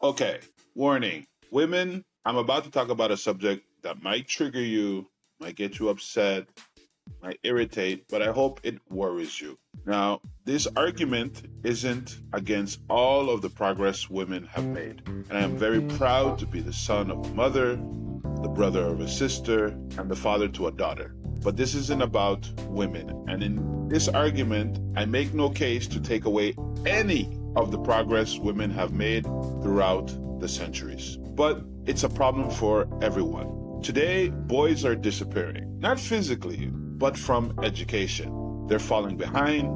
Okay, warning. Women, I'm about to talk about a subject that might trigger you, might get you upset, might irritate, but I hope it worries you. Now, this argument isn't against all of the progress women have made. And I am very proud to be the son of a mother, the brother of a sister, and the father to a daughter. But this isn't about women. And in this argument, I make no case to take away any of the progress women have made throughout the centuries. But it's a problem for everyone. Today, boys are disappearing, not physically, but from education. They're falling behind,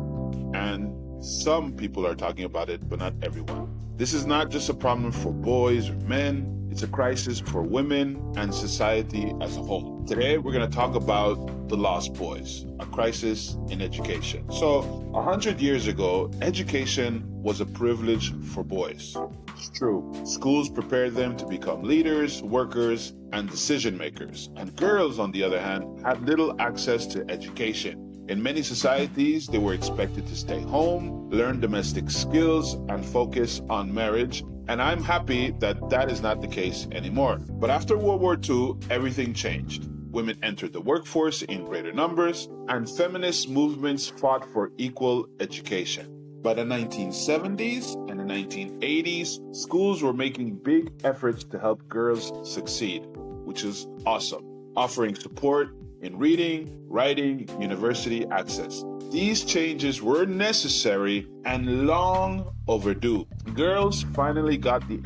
and some people are talking about it, but not everyone. This is not just a problem for boys or men, it's a crisis for women and society as a whole. Today, we're going to talk about the lost boys, a crisis in education. So, 100 years ago, education was a privilege for boys. It's true. Schools prepared them to become leaders, workers, and decision makers. And girls, on the other hand, had little access to education. In many societies, they were expected to stay home, learn domestic skills, and focus on marriage. And I'm happy that that is not the case anymore. But after World War II, everything changed. Women entered the workforce in greater numbers, and feminist movements fought for equal education. By the 1970s and the 1980s, schools were making big efforts to help girls succeed, which is awesome, offering support in reading, writing, university access. These changes were necessary and long overdue. Girls finally got the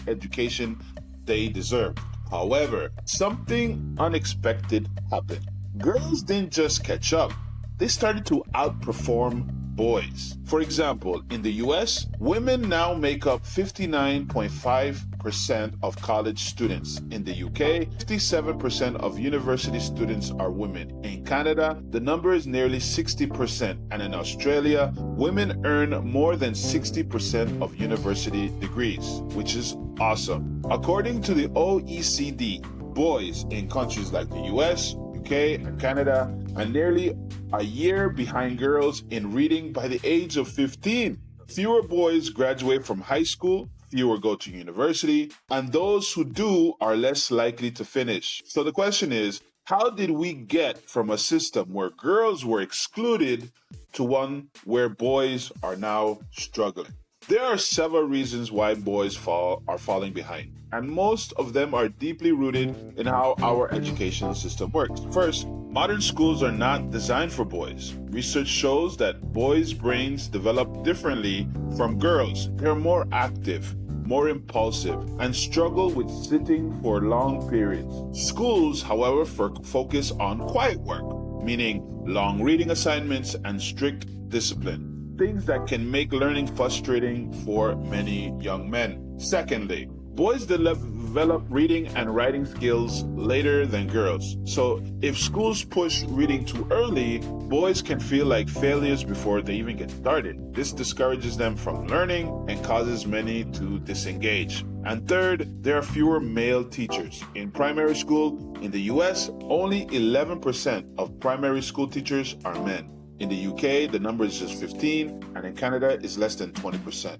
education they deserved. However, something unexpected happened. Girls didn't just catch up, they started to outperform boys. For example, in the US, women now make up 59.5% of college students. In the UK, 57% of university students are women. In Canada, the number is nearly 60%. And in Australia, women earn more than 60% of university degrees, which is awesome. According to the OECD, boys in countries like the US, UK, and Canada are nearly a year behind girls in reading by the age of 15. Fewer boys graduate from high school, fewer go to university, and those who do are less likely to finish. So the question is, how did we get from a system where girls were excluded to one where boys are now struggling? There are several reasons why boys are falling behind, and most of them are deeply rooted in how our education system works. First, modern schools are not designed for boys. Research shows that boys' brains develop differently from girls. They're more active, more impulsive, and struggle with sitting for long periods. Schools, however, focus on quiet work, meaning long reading assignments and strict discipline. Things that can make learning frustrating for many young men. Secondly, boys develop reading and writing skills later than girls. So if schools push reading too early, boys can feel like failures before they even get started. This discourages them from learning and causes many to disengage. And third, there are fewer male teachers. In primary school in the US, only 11% of primary school teachers are men. In the UK, the number is just 15, and in Canada, it's less than 20%.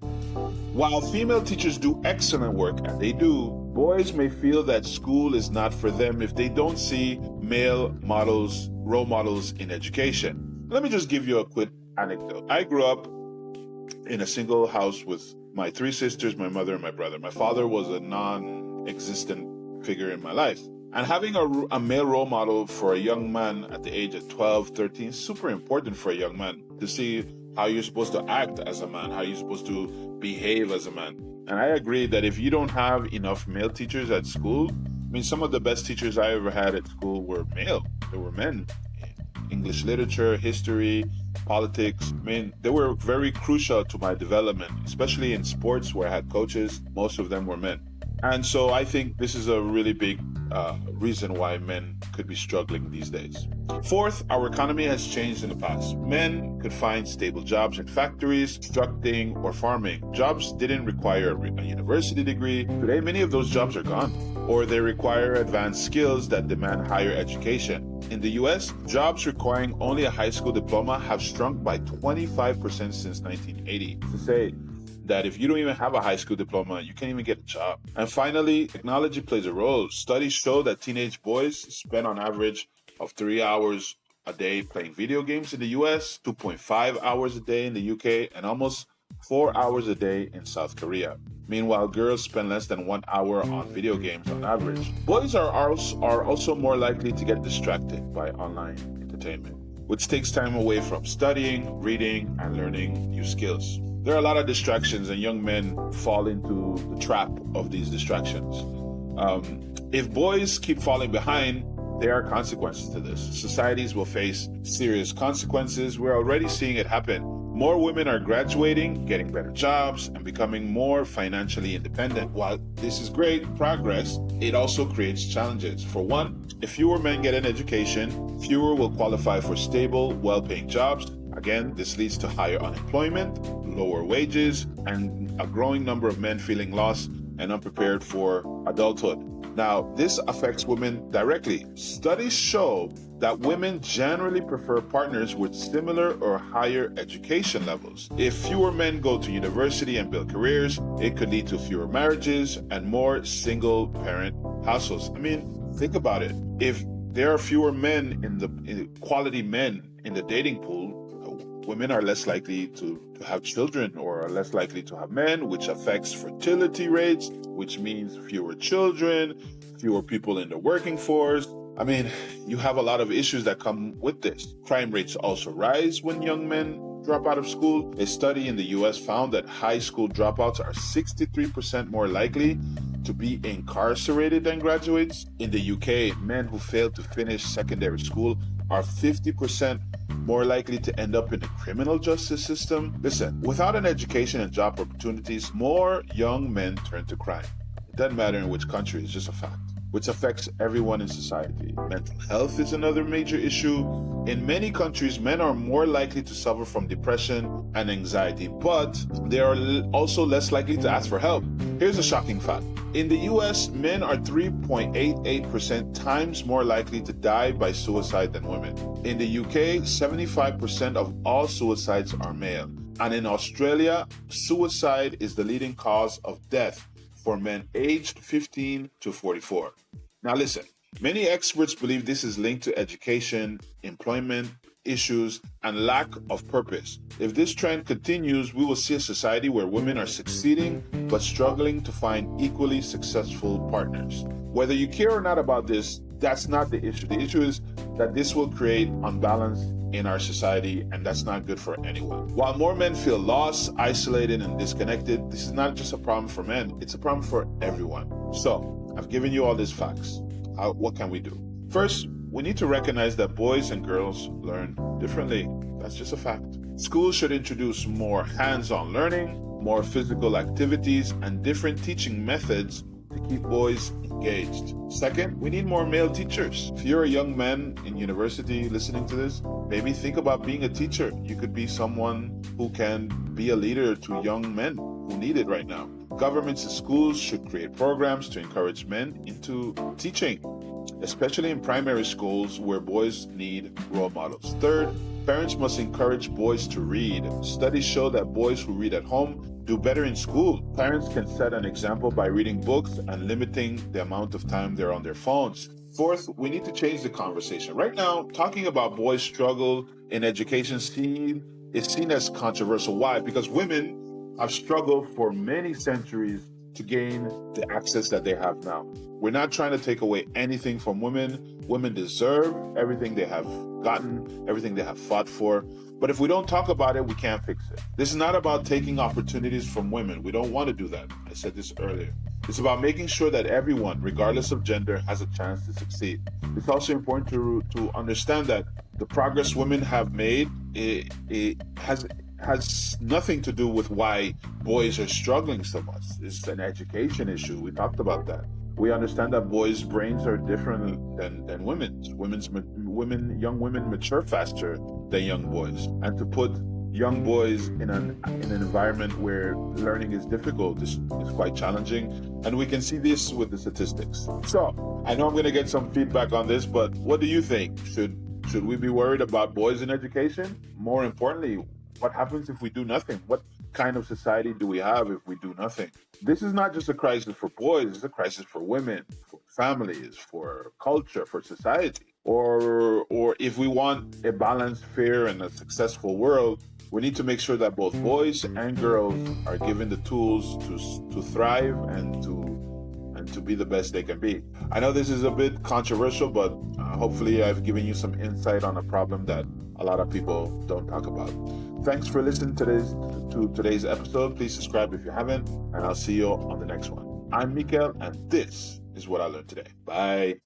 While female teachers do excellent work, and they do, boys may feel that school is not for them if they don't see male models, role models in education. Let me just give you a quick anecdote. I grew up in a single house with my three sisters, my mother, and my brother. My father was a non-existent figure in my life. And having a male role model for a young man at the age of 12, 13 is super important for a young man to see how you're supposed to act as a man, how you're supposed to behave as a man. And I agree that if you don't have enough male teachers at school, I mean, some of the best teachers I ever had at school were male. They were men. English literature, history, politics. I mean, they were very crucial to my development, especially in sports where I had coaches. Most of them were men. And so I think this is a really big reason why men could be struggling these days. Fourth, our economy has changed in the past. Men could find stable jobs in factories, constructing, or farming. Jobs didn't require a university degree. Today, many of those jobs are gone, or they require advanced skills that demand higher education. In the US, jobs requiring only a high school diploma have shrunk by 25% since 1980. To say, that if you don't even have a high school diploma, you can't even get a job. And finally, technology plays a role. Studies show that teenage boys spend on average of 3 hours a day playing video games in the US, 2.5 hours a day in the UK, and almost 4 hours a day in South Korea. Meanwhile, girls spend less than 1 hour on video games on average. Boys are also more likely to get distracted by online entertainment, which takes time away from studying, reading, and learning new skills. There are a lot of distractions, and young men fall into the trap of these distractions. If boys keep falling behind, there are consequences to this. Societies will face serious consequences. We're already seeing it happen. More women are graduating, getting better jobs, and becoming more financially independent. While this is great progress, it also creates challenges. For one, if fewer men get an education, fewer will qualify for stable, well-paying jobs. Again, this leads to higher unemployment, lower wages, and a growing number of men feeling lost and unprepared for adulthood. Now, this affects women directly. Studies show that women generally prefer partners with similar or higher education levels. If fewer men go to university and build careers, it could lead to fewer marriages and more single-parent households. I mean, think about it. If there are fewer men quality men in the dating pool, women are less likely to have children or are less likely to have men, which affects fertility rates, which means fewer children, fewer people in the working force. I mean, you have a lot of issues that come with this. Crime rates also rise when young men drop out of school. A study in the US found that high school dropouts are 63% more likely to be incarcerated than graduates. In the UK, men who fail to finish secondary school are 50% more likely to end up in the criminal justice system. Listen, without an education and job opportunities, more young men turn to crime. It doesn't matter in which country, it's just a fact, which affects everyone in society. Mental health is another major issue. In many countries, men are more likely to suffer from depression and anxiety, but they are also less likely to ask for help. Here's a shocking fact. In the US, men are 3.88% times more likely to die by suicide than women. In the UK, 75% of all suicides are male. And in Australia, suicide is the leading cause of death for men aged 15 to 44. Now listen, many experts believe this is linked to education, employment issues, and lack of purpose. If this trend continues, we will see a society where women are succeeding but struggling to find equally successful partners. Whether you care or not about this, that's not the issue. The issue is that this will create unbalance in our society, and that's not good for anyone. While more men feel lost, isolated, and disconnected, this is not just a problem for men, it's a problem for everyone. So, I've given you all these facts. What can we do? First, we need to recognize that boys and girls learn differently. That's just a fact. Schools should introduce more hands-on learning, more physical activities, and different teaching methods to keep boys engaged. Second, we need more male teachers. If you're a young man in university listening to this, maybe think about being a teacher. You could be someone who can be a leader to young men who need it right now. Governments and schools should create programs to encourage men into teaching, especially in primary schools where boys need role models. Third, parents must encourage boys to read. Studies show that boys who read at home do better in school. Parents can set an example by reading books and limiting the amount of time they're on their phones. Fourth, we need to change the conversation. Right now, talking about boys' struggle in education is seen as controversial. Why? Because women have struggled for many centuries to gain the access that they have now. We're not trying to take away anything from women. Women deserve everything they have gotten, everything they have fought for. But if we don't talk about it, we can't fix it. This is not about taking opportunities from women. We don't want to do that. I said this earlier. It's about making sure that everyone, regardless of gender, has a chance to succeed. It's also important to understand that the progress women have made it has nothing to do with why boys are struggling so much. It's an education issue. We talked about that. We understand that boys' brains are different than women's. Young women mature faster than young boys. And to put young boys in an environment where learning is difficult is quite challenging. And we can see this with the statistics. So, I know I'm going to get some feedback on this, but what do you think? Should we be worried about boys in education? More importantly, what happens if we do nothing? kind of society do we have if we do nothing? This is not just a crisis for boys, it's a crisis for women, for families, for culture, for society. Or if we want a balanced, fair, and a successful world, we need to make sure that both boys and girls are given the tools to thrive and to be the best they can be. I know this is a bit controversial, but hopefully I've given you some insight on a problem that a lot of people don't talk about. Thanks for listening to today's episode. Please subscribe if you haven't, and I'll see you on the next one. I'm Mikael, and this is what I learned today. Bye.